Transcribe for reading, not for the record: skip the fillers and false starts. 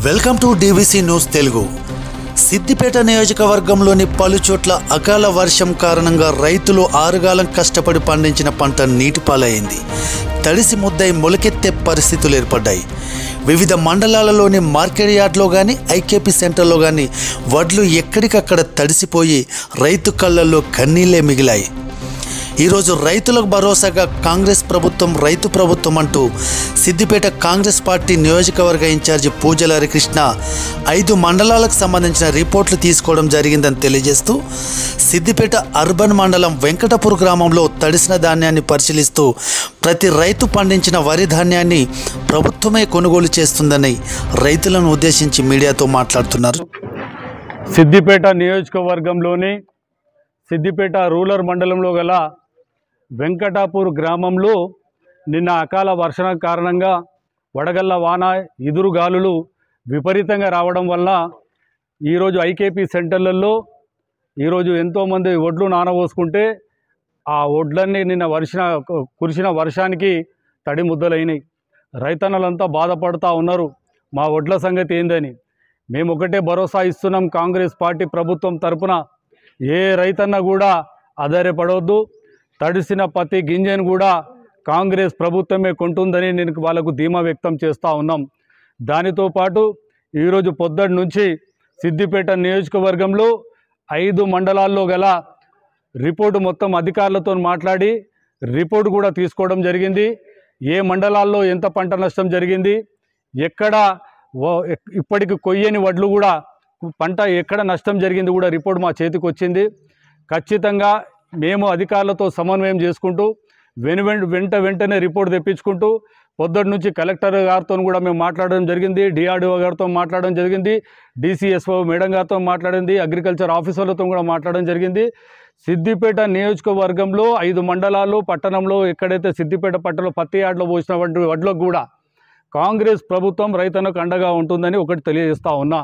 Welcome to DVC news Telugu. Siddipet నియోజకవర్గంలోని పలుచోట్ల అకాల వర్షం కారణంగా రైతులు ఆరుగాలం కష్టపడి పండించిన పంట నీటిపాలైంది. తడిసి ముద్దై మొలకెత్తే పరిస్థితులు ఏర్పడ్డాయి. వివిధ మండలాలలోని మార్కెట్ యార్డ్లో కానీ ఐకేపీ సెంటర్లో కానీ వడ్లు ఎక్కడికక్కడ తడిసిపోయి రైతు కళ్ళల్లో కన్నీళ్లే మిగిలాయి. ఈరోజు రైతులకు భరోసాగా కాంగ్రెస్ ప్రభుత్వం రైతు ప్రభుత్వం అంటూ సిద్దిపేట కాంగ్రెస్ పార్టీ నియోజకవర్గ ఇన్ఛార్జి పూజల హరికృష్ణ 5 మండలాలకు సంబంధించిన రిపోర్ట్లు తీసుకోవడం జరిగిందని తెలియజేస్తూ సిద్దిపేట అర్బన్ మండలం వెంకటపూర్ గ్రామంలో తడిసిన ధాన్యాన్ని పరిశీలిస్తూ ప్రతి రైతు పండించిన వరి ధాన్యాన్ని ప్రభుత్వమే కొనుగోలు చేస్తుందని రైతులను ఉద్దేశించి మీడియాతో మాట్లాడుతున్నారు. సిద్దిపేట నియోజకవర్గంలోని సిద్దిపేట రూరల్ మండలంలో గల వెంకటాపూర్ గ్రామంలో నిన్న అకాల వర్షం కారణంగా వడగళ్ల వాన ఎదురుగాలులు విపరీతంగా రావడం వల్ల ఈరోజు ఐకేపీ సెంటర్లలో ఈరోజు ఎంతోమంది ఒడ్లు నానబోసుకుంటే ఆ ఒడ్లన్నీ నిన్న కురిసిన వర్షానికి తడి ముద్దలైనాయి. రైతన్నలంతా బాధపడుతూ ఉన్నారు, మా ఒడ్ల సంగతి ఏందని. మేము ఒకటే భరోసా ఇస్తున్నాం, కాంగ్రెస్ పార్టీ ప్రభుత్వం తరపున ఏ రైతన్న కూడా ఆధారపడవద్దు. తడిసిన ప్రతి గింజను కూడా కాంగ్రెస్ ప్రభుత్వమే కొంటుందని నేను వాళ్ళకు ధీమా వ్యక్తం చేస్తూ ఉన్నాం. దానితో పాటు ఈరోజు పొద్దుటి నుంచి సిద్దిపేట నియోజకవర్గంలో 5 మండలాల్లో గల రిపోర్టు మొత్తం అధికారులతో మాట్లాడి రిపోర్టు కూడా తీసుకోవడం జరిగింది. ఏ మండలాల్లో ఎంత పంట నష్టం జరిగింది, ఎక్కడ ఇప్పటికి కొయ్యని వడ్లు కూడా పంట ఎక్కడ నష్టం జరిగింది కూడా రిపోర్ట్ మా చేతికి వచ్చింది. ఖచ్చితంగా మేము అధికారులతో సమన్వయం చేసుకుంటూ వెంటనే రిపోర్ట్ తెప్పించుకుంటూ పొద్దుటి నుంచి కలెక్టర్ గారితో కూడా మేము మాట్లాడడం జరిగింది, డిఆర్డీఓ గారితో మాట్లాడడం జరిగింది, డిసిఎస్ఓ మేడం గారితో మాట్లాడింది, అగ్రికల్చర్ ఆఫీసర్లతో కూడా మాట్లాడడం జరిగింది. సిద్దిపేట నియోజకవర్గంలో 5 మండలాలు పట్టణంలో ఎక్కడైతే సిద్దిపేట పట్టణంలో పత్తి యార్డ్లో పోసిన వడ్లకు కూడా కాంగ్రెస్ ప్రభుత్వం రైతన్నకు అండగా ఉంటుందని ఒకటి తెలియజేస్తూ ఉన్నా.